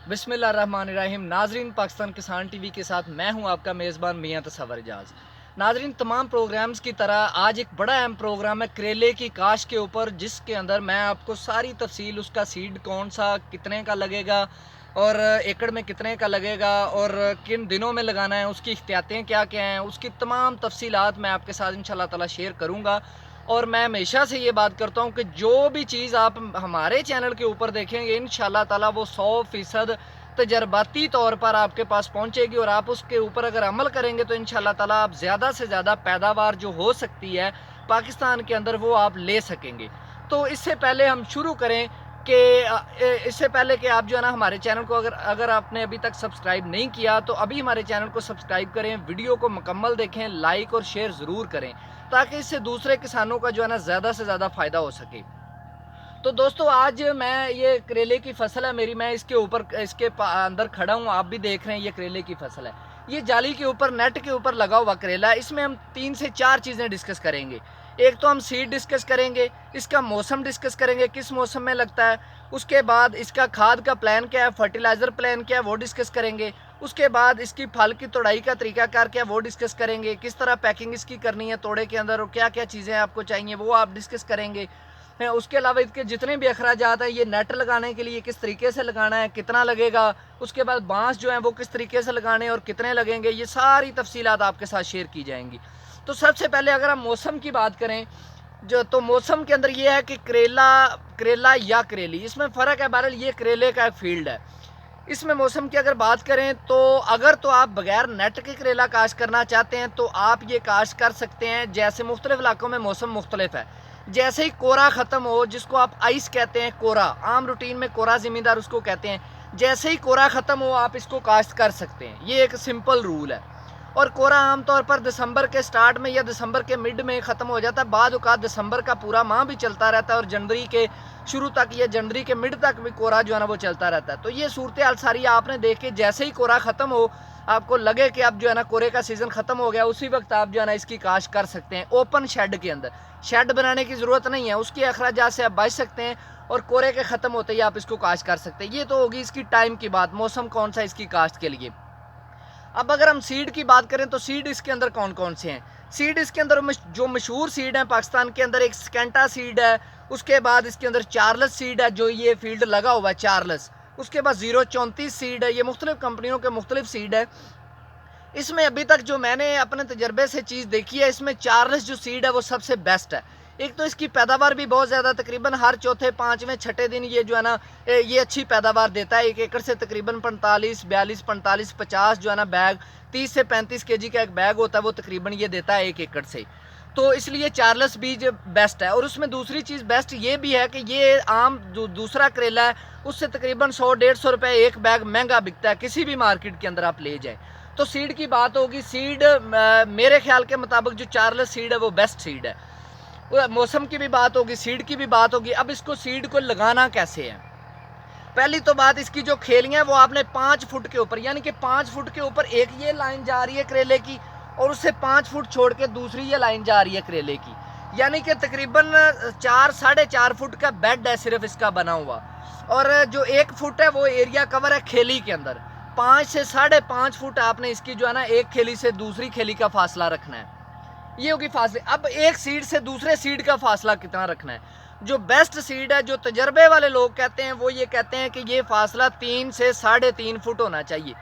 बिस्मिल्लाहिर्रहमानिर्रहीम। नाजरीन, पाकिस्तान किसान टीवी के साथ मैं हूं आपका मेज़बान मियां तसव्वुर इजाज़। नाजरीन, तमाम प्रोग्राम्स की तरह आज एक बड़ा अहम प्रोग्राम है करेले की काश्त के ऊपर, जिसके अंदर मैं आपको सारी तफसील, उसका सीड कौन सा, कितने का लगेगा और एकड़ में कितने का लगेगा और किन दिनों में लगाना है, उसकी एहतियातें क्या क्या हैं, उसकी तमाम तफसीलात मैं आपके साथ इंशाल्लाह ताला शेयर करूँगा। और मैं हमेशा से ये बात करता हूँ कि जो भी चीज़ आप हमारे चैनल के ऊपर देखेंगे इंशाल्लाह ताला वो 100% तजर्बाती तौर पर आपके पास पहुँचेगी और आप उसके ऊपर अगर अमल करेंगे तो इंशाल्लाह ताला आप ज़्यादा से ज़्यादा पैदावार जो हो सकती है पाकिस्तान के अंदर वो आप ले सकेंगे। तो इससे पहले हम शुरू करें कि इससे पहले कि आप जो है ना हमारे चैनल को अगर अगर आपने अभी तक सब्सक्राइब नहीं किया तो अभी हमारे चैनल को सब्सक्राइब करें, वीडियो को मुकम्मल देखें, लाइक और शेयर ज़रूर करें ताकि इससे दूसरे किसानों का जो है ना ज़्यादा से ज़्यादा फ़ायदा हो सके। तो दोस्तों, आज मैं ये करेले की फसल है मेरी, मैं इसके ऊपर इसके अंदर खड़ा हूँ, आप भी देख रहे हैं ये करेले की फसल है। ये जाली के ऊपर, नेट के ऊपर लगा हुआ करेला है। इसमें हम 3 से 4 चीज़ें डिस्कस करेंगे। एक तो हम सीड डिस्कस करेंगे, इसका मौसम डिस्कस करेंगे, किस मौसम में लगता है। उसके बाद इसका खाद का प्लान क्या है, फर्टिलाइज़र प्लान क्या है, वो डिस्कस करेंगे। उसके बाद इसकी फल की तोड़ाई का तरीकाकार क्या है, वो डिस्कस करेंगे। किस तरह पैकिंग इसकी करनी है तोड़े के अंदर और क्या क्या चीज़ें आपको चाहिए वो आप डिस्कस करेंगे। उसके अलावा इसके जितने भी अखराजात हैं, ये नेट लगाने के लिए किस तरीके से लगाना है, कितना लगेगा, उसके बाद बांस जो है वो किस तरीके से लगाने और कितने लगेंगे, ये सारी तफसीलात आपके साथ शेयर की जाएंगी। तो सबसे पहले अगर हम मौसम की बात करें जो, तो मौसम के अंदर ये है कि करेला या करेली, इसमें फ़र्क है। बहरहाल ये करेले का एक फील्ड है। इसमें मौसम की अगर बात करें तो अगर तो आप बगैर नेट के करेला काश्त करना चाहते हैं तो आप ये काश्त कर सकते हैं। जैसे मुख्तलिफ इलाकों में मौसम मुख्तलिफ है। जैसे ही कोरा ख़त्म हो, जिसको आप आइस कहते हैं, कोरा आम रूटीन में कोरा ज़मींदार उसको कहते हैं, जैसे ही कोरा ख़त्म हो आप इसको काश्त कर सकते हैं। ये एक सिंपल रूल है। और कोरा आमतौर पर दिसंबर के स्टार्ट में या दिसंबर के मिड में ख़त्म हो जाता है। बाद औक़ात दिसंबर का पूरा माह भी चलता रहता है और जनवरी के शुरू तक या जनवरी के मिड तक भी कोरा जो है ना वो चलता रहता है। तो ये सूरत हाल सारी आपने देख के, जैसे ही कोरा ख़त्म हो, आपको लगे कि अब जो है ना कोरे का सीज़न ख़त्म हो गया, उसी वक्त आप जो है ना इसकी काश्त कर सकते हैं ओपन शेड के अंदर। शेड बनाने की ज़रूरत नहीं है, उसके अखराजात से आप बच सकते हैं और कोरे के ख़त्म होते ही आप इसको काश्त कर सकते हैं। ये तो होगी इसकी टाइम की बात, मौसम कौन सा इसकी काश्त के लिए। अब अगर हम सीड की बात करें तो सीड इसके अंदर कौन कौन से हैं। सीड इसके अंदर जो मशहूर सीड हैं पाकिस्तान के अंदर, एक स्केंटा सीड है। उसके बाद इसके अंदर चार्ल्स सीड है, जो ये फील्ड लगा हुआ है चार्ल्स। उसके बाद 034 सीड है। ये मुख्तलिफ कंपनियों के मुख्तलिफ सीड है। इसमें अभी तक जो मैंने अपने तजर्बे से चीज़ देखी है, इसमें चार्ल्स जो सीड है वो सबसे बेस्ट है। एक तो इसकी पैदावार भी बहुत ज़्यादा, तकरीबन हर चौथे, पाँचवें, छठे दिन ये जो है ना ये अच्छी पैदावार देता है। 1 एकड़ से तकरीबन 45, 42, 45, 50 जो है ना बैग, 30 से 35 केजी का एक बैग होता है, वो तकरीबन ये देता है 1 एकड़ से। तो इसलिए चार्ल्स बीज बेस्ट है। और उसमें दूसरी चीज़ बेस्ट ये भी है कि ये आम जो दूसरा करेला है उससे तकरीबन 100-150 रुपये एक बैग महंगा बिकता है, किसी भी मार्केट के अंदर आप ले जाएँ। तो सीड की बात होगी, सीड मेरे ख्याल के मुताबिक जो चार्ल्स सीड है वो बेस्ट सीड है। मौसम की भी बात होगी, सीड की भी बात होगी। अब इसको सीड को लगाना कैसे है। पहली तो बात, इसकी जो खेलियाँ हैं वो आपने 5 फुट के ऊपर, यानी कि 5 फुट के ऊपर एक ये लाइन जा रही है करेले की और उससे 5 फुट छोड़ के दूसरी ये लाइन जा रही है करेले की, यानी कि तकरीबन 4-4.5 फुट का बेड है सिर्फ इसका बना हुआ। और जो 1 फुट है वो एरिया कवर है खेली के अंदर। 5 से 5.5 फुट आपने इसकी जो है ना एक खेली से दूसरी खेली का फासला रखना है। ये होगी फासले। अब एक सीड से दूसरे सीड का फासला कितना रखना है। जो बेस्ट सीड है, जो तजर्बे वाले लोग कहते हैं, वो ये कहते हैं कि ये फासला 3 से 3.5 फुट होना चाहिए।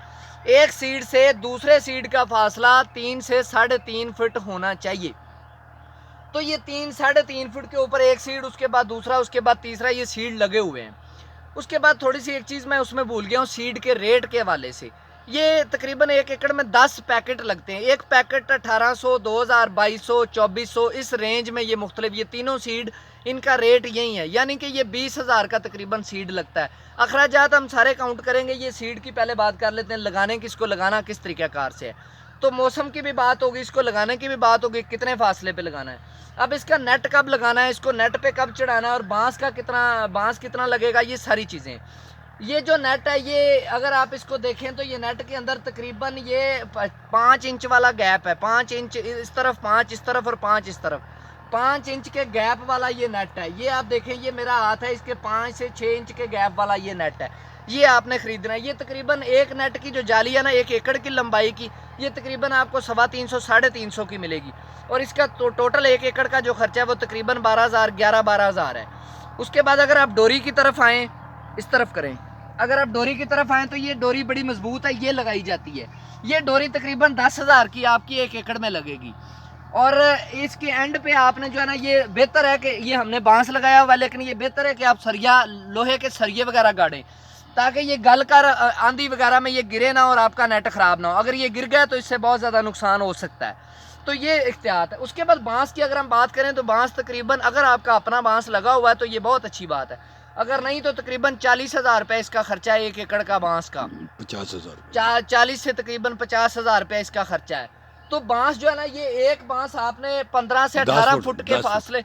एक सीड से दूसरे सीड का फासला 3 से 3.5 फुट होना चाहिए। तो ये 3-3.5 फुट के ऊपर एक सीड, उसके बाद दूसरा, उसके बाद तीसरा, ये सीड लगे हुए हैं। उसके बाद थोड़ी सी एक चीज़ मैं उसमें भूल गया हूँ सीड के रेट के हवाले से। ये तकरीबन 1 एकड़ में 10 पैकेट लगते हैं। एक पैकेट 1800, 2000, 2200, 2400, इस रेंज में ये मुख्तलिफ, ये तीनों सीड इनका रेट यही है, यानी कि ये 20,000 का तकरीबन सीड लगता है। अखराजात हम सारे काउंट करेंगे। ये सीड की पहले बात कर लेते हैं, लगाने की, इसको लगाना किस तरीक़ाकार से है। तो मौसम की भी बात होगी, इसको लगाने की भी बात होगी, कितने फासले पे लगाना है। अब इसका नेट कब लगाना है, इसको नेट पे कब चढ़ाना है और बांस कितना लगेगा, ये सारी चीज़ें। ये जो नेट है, ये अगर आप इसको देखें तो ये नेट के अंदर तकरीबन ये 5 इंच वाला गैप है। 5 इंच इस तरफ, 5 इस तरफ और 5 इस तरफ, 5 इंच के गैप वाला ये नेट है। ये आप देखें, ये मेरा हाथ है, इसके 5 से 6 इंच के गैप वाला ये नेट है। ये आपने ख़रीदना है। ये तकरीबन एक नेट की जो जाली है ना 1 एकड़ की लंबाई की, ये तकरीबन आपको 350 साढ़े 300 की मिलेगी। और इसका टोटल 1 एकड़ का जो खर्चा है वो तकरीबन 12,000 है। उसके बाद अगर आप डोरी की तरफ आएँ, इस तरफ करें, अगर आप डोरी की तरफ आएँ तो ये डोरी बड़ी मजबूत है, ये लगाई जाती है। ये डोरी तकरीबन 10,000 की आपकी 1 एकड़ में लगेगी। और इसके एंड पे आपने जो है ना, ये बेहतर है कि ये हमने बांस लगाया हुआ है, लेकिन ये बेहतर है कि आप सरिया, लोहे के सरिये वगैरह गाड़ें, ताकि ये गल कर आंधी वगैरह में ये गिरे ना और आपका नेट ख़राब ना हो। अगर ये गिर गया तो इससे बहुत ज़्यादा नुकसान हो सकता है। तो ये एहतियात है। उसके बाद बांस की अगर हम बात करें तो बांस तकरीबन, अगर आपका अपना बांस लगा हुआ है तो ये बहुत अच्छी बात है, अगर नहीं तो तकरीबन 40,000 रुपये इसका खर्चा है 1 एकड़ का बांस का। 50,000 40 से तकरीबन 50,000 रुपये इसका खर्चा है। तो बांस जो है ना, ये एक बांस आपने 15 से 18 फुट के फासले,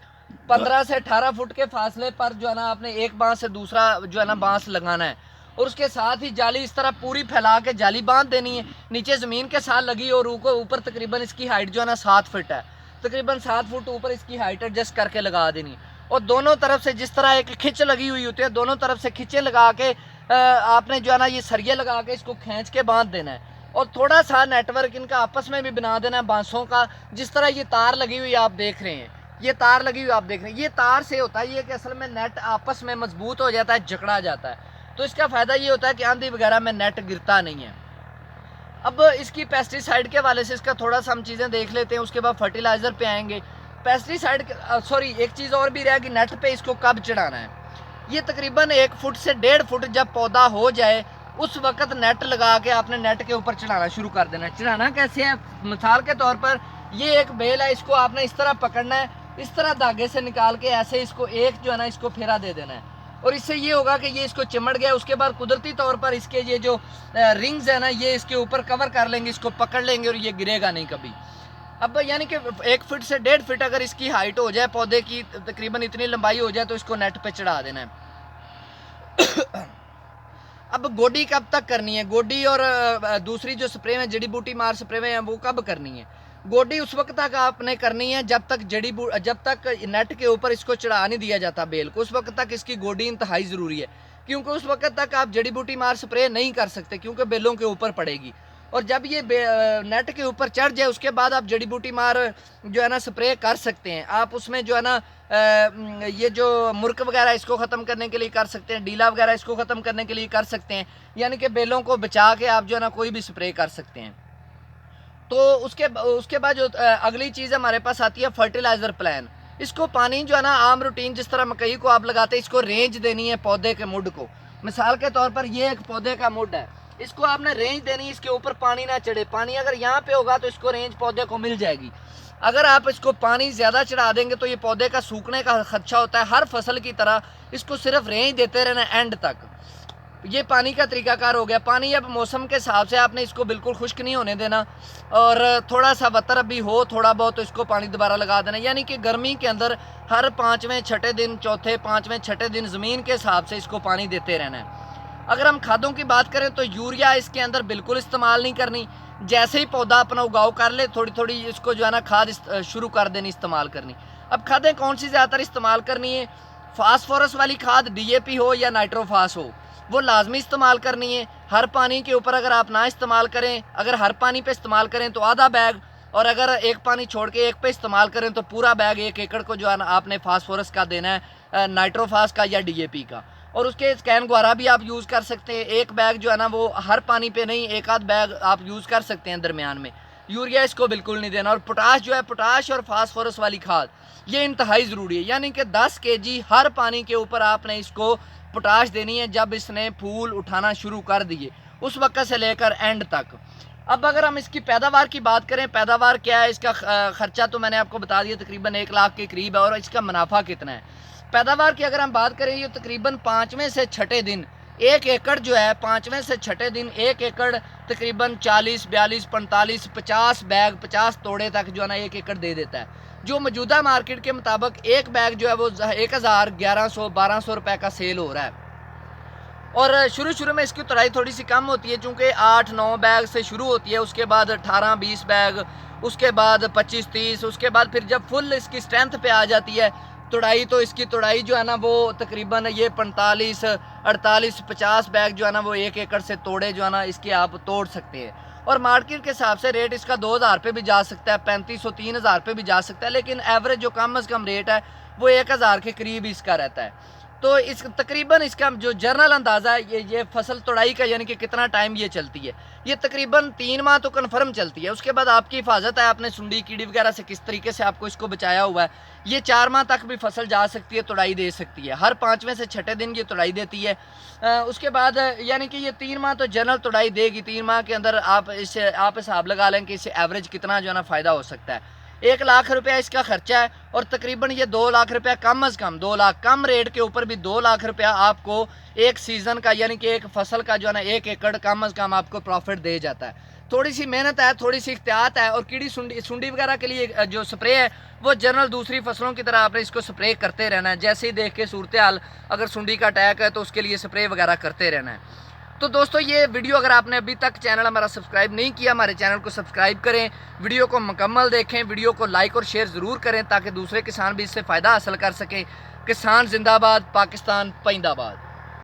15 से 18 फुट के फासले पर जो है ना आपने एक बांस से दूसरा जो है ना बांस लगाना है। और उसके साथ ही जाली इस तरह पूरी फैला के जाली बांध देनी है, नीचे ज़मीन के साथ लगी, और ऊपर तकरीबन इसकी हाइट जो है ना 7 फुट है, तकरीबन 7 फुट ऊपर इसकी हाइट एडजस्ट करके लगा देनी है। और दोनों तरफ से जिस तरह एक खिंच लगी हुई होती है, दोनों तरफ से खिंचे लगा के आपने जो है ना ये सरिये लगा के इसको खींच के बांध देना है। और थोड़ा सा नेटवर्क इनका आपस में भी बना देना है बांसों का। जिस तरह ये तार लगी हुई आप देख रहे हैं, ये तार लगी हुई आप देख रहे हैं, ये तार से होता है ये कि असल में नेट आपस में मजबूत हो जाता है, जकड़ा जाता है। तो इसका फ़ायदा ये होता है कि आंधी वगैरह में नेट गिरता नहीं है। अब इसकी पेस्टिसाइड के वाले से इसका थोड़ा सा हम चीज़ें देख लेते हैं, उसके बाद फर्टिलाइज़र पे आएंगे। पेस्टिसाइड सॉरी, एक चीज़ और भी रहा कि नेट पे इसको कब चढ़ाना है। ये तकरीबन 1 फुट से 1.5 फुट जब पौधा हो जाए उस वक्त नेट लगा के आपने नेट के ऊपर चढ़ाना शुरू कर देना है। चढ़ाना कैसे है, मिसाल के तौर पर ये एक बेल है, इसको आपने इस तरह पकड़ना है, इस तरह धागे से निकाल के ऐसे इसको एक जो है ना इसको फेरा दे देना है। और इससे ये होगा कि ये इसको चिमड़ गया। उसके बाद कुदरती तौर पर इसके ये जो रिंग्स है ना, ये इसके ऊपर कवर कर लेंगे, इसको पकड़ लेंगे और ये गिरेगा नहीं कभी। अब यानी कि 1 फुट से 1.5 फुट अगर इसकी हाइट हो जाए, पौधे की तकरीबन इतनी लंबाई हो जाए, तो इसको नेट पे चढ़ा देना है। अब गोडी कब तक करनी है, गोडी और दूसरी जो स्प्रे में जड़ी बूटी मार स्प्रे में है वो कब करनी है। गोडी उस वक्त तक आपने करनी है जब तक नेट के ऊपर इसको चढ़ा नहीं दिया जाता बेल को, उस वक्त तक इसकी गोडी इंतहाई ज़रूरी है। क्योंकि उस वक्त तक आप जड़ी बूटी मार स्प्रे नहीं कर सकते, क्योंकि बेलों के ऊपर पड़ेगी। और जब ये नेट के ऊपर चढ़ जाए उसके बाद आप जड़ी बूटी मार जो है ना स्प्रे कर सकते हैं। आप उसमें जो है ना ये जो मुर्क वगैरह इसको ख़त्म करने के लिए कर सकते हैं, डीला वगैरह इसको ख़त्म करने के लिए कर सकते हैं, यानी कि बेलों को बचा के आप जो है ना कोई भी स्प्रे कर सकते हैं। तो उसके बाद जो अगली चीज़ हमारे पास आती है फर्टिलाइज़र प्लान। इसको पानी जो है ना आम रूटीन जिस तरह मकई को आप लगाते हैं, इसको रेंज देनी है पौधे के मुड को। मिसाल के तौर पर ये एक पौधे का मुड है, इसको आपने रेंज देनी है, इसके ऊपर पानी ना चढ़े। पानी अगर यहाँ पे होगा तो इसको रेंज पौधे को मिल जाएगी। अगर आप इसको पानी ज़्यादा चढ़ा देंगे तो ये पौधे का सूखने का खदशा होता है। हर फसल की तरह इसको सिर्फ रेंज देते रहना एंड तक। ये पानी का तरीकाकार हो गया। पानी अब मौसम के हिसाब से आपने इसको बिल्कुल खुश्क नहीं होने देना, और थोड़ा सा वतर भी हो थोड़ा बहुत तो इसको पानी दोबारा लगा देना। यानी कि गर्मी के अंदर हर 5वें 6ठे दिन, चौथे 5वें 6ठे दिन ज़मीन के हिसाब से इसको पानी देते रहना है। अगर हम खादों की बात करें तो यूरिया इसके अंदर बिल्कुल इस्तेमाल नहीं करनी। जैसे ही पौधा अपना उगाव कर ले थोड़ी थोड़ी इसको जो है ना खाद शुरू कर देनी, इस्तेमाल करनी। अब खादें कौन सी ज़्यादातर इस्तेमाल करनी है, फास्फोरस वाली खाद DAP हो या नाइट्रोफास हो, वो लाजमी इस्तेमाल करनी है। हर पानी के ऊपर अगर आप ना इस्तेमाल करें, अगर हर पानी पे इस्तेमाल करें तो आधा बैग, और अगर एक पानी छोड़ के एक पे इस्तेमाल करें तो पूरा बैग 1 एकड़ को जो है ना आपने फास्फोरस का देना है, नाइट्रोफास का या DAP का। और उसके स्कैन गुआरा भी आप यूज़ कर सकते हैं। एक बैग जो है ना वो हर पानी पे नहीं, एक आध बैग आप यूज़ कर सकते हैं दरमियान में। यूरिया इसको बिल्कुल नहीं देना। और पोटाश जो है, पोटाश और फास्फोरस वाली खाद ये इंतहाई ज़रूरी है। यानी कि 10 kg हर पानी के ऊपर आपने इसको पोटाश देनी है जब इसने फूल उठाना शुरू कर दिए, उस वक्त से लेकर एंड तक। अब अगर हम इसकी पैदावार की बात करें, पैदावार क्या है, इसका ख़र्चा तो मैंने आपको बता दिया तकरीबन 1 लाख के करीब है। और इसका मुनाफा कितना है पैदावार की अगर हम बात करें, ये तकरीबन 5वें से 6ठे दिन 1 एकड़ जो है, 5वें से 6ठे दिन 1 एकड़ तकरीबन 40, 42, 45, 50 बैग, 50 तोड़े तक जो है ना 1 एकड़ दे देता है। जो मौजूदा मार्केट के मुताबिक एक बैग जो है वो 1000, 1100, 1200 रुपये का सेल हो रहा है। और शुरू में इसकी तुड़ाई थोड़ी सी कम होती है, चूँकि 8-9 बैग से शुरू होती है, उसके बाद 18-20 बैग, उसके बाद 25-30, उसके बाद फिर जब फुल इसकी स्ट्रेंथ पे आ जाती है तुड़ाई तो इसकी तुड़ाई जो है ना वो तकरीबन ये 45, 48, 50 बैग जो है ना वो 1 एकड़ से तोड़े जो है ना इसके आप तोड़ सकते हैं। और मार्केट के हिसाब से रेट इसका 2000 पे भी जा सकता है, 3500, 3000 पे भी जा सकता है, लेकिन एवरेज जो कम अज़ कम रेट है वो 1000 के करीब इसका रहता है। तो इस तकरीबन इसका जो जर्नल अंदाज़ा है ये फसल तोड़ाई का, यानी कि कितना टाइम ये चलती है, ये तकरीबन 3 माह तो कन्फर्म चलती है। उसके बाद आपकी हिफाजत है, आपने सुंडी कीड़ी वगैरह से किस तरीके से आपको इसको बचाया हुआ है। ये 4 माह तक भी फसल जा सकती है, तोड़ाई दे सकती है, हर 5वें से 6ठे दिन ये तोड़ाई देती है। उसके बाद यानी कि ये 3 माह तो जनरल तोड़ाई देगी। 3 माह के अंदर आप हिसाब लगा लें कि इससे एवरेज कितना जो है ना फ़ायदा हो सकता है। 1 लाख रुपया इसका खर्चा है और तकरीबन ये 2 लाख रुपया कम अज़ कम, 2 लाख कम रेट के ऊपर भी 2 लाख रुपया आपको एक सीज़न का, यानी कि एक फसल का जो है ना 1 एकड़ कम अज़ कम आपको प्रॉफिट दे जाता है। थोड़ी सी मेहनत है, थोड़ी सी एहतियात है, और कीड़ी सुंडी वगैरह के लिए जो स्प्रे है वो जनरल दूसरी फसलों की तरह आपने इसको स्प्रे करते रहना है। जैसे ही देख के सूरत हाल, अगर सुंडी का अटैक है तो उसके लिए स्प्रे वगैरह करते रहना है। तो दोस्तों ये वीडियो अगर आपने अभी तक चैनल हमारा सब्सक्राइब नहीं किया, हमारे चैनल को सब्सक्राइब करें, वीडियो को मुकम्मल देखें, वीडियो को लाइक और शेयर ज़रूर करें ताकि दूसरे किसान भी इससे फ़ायदा हासिल कर सकें। किसान जिंदाबाद, पाकिस्तान जिंदाबाद।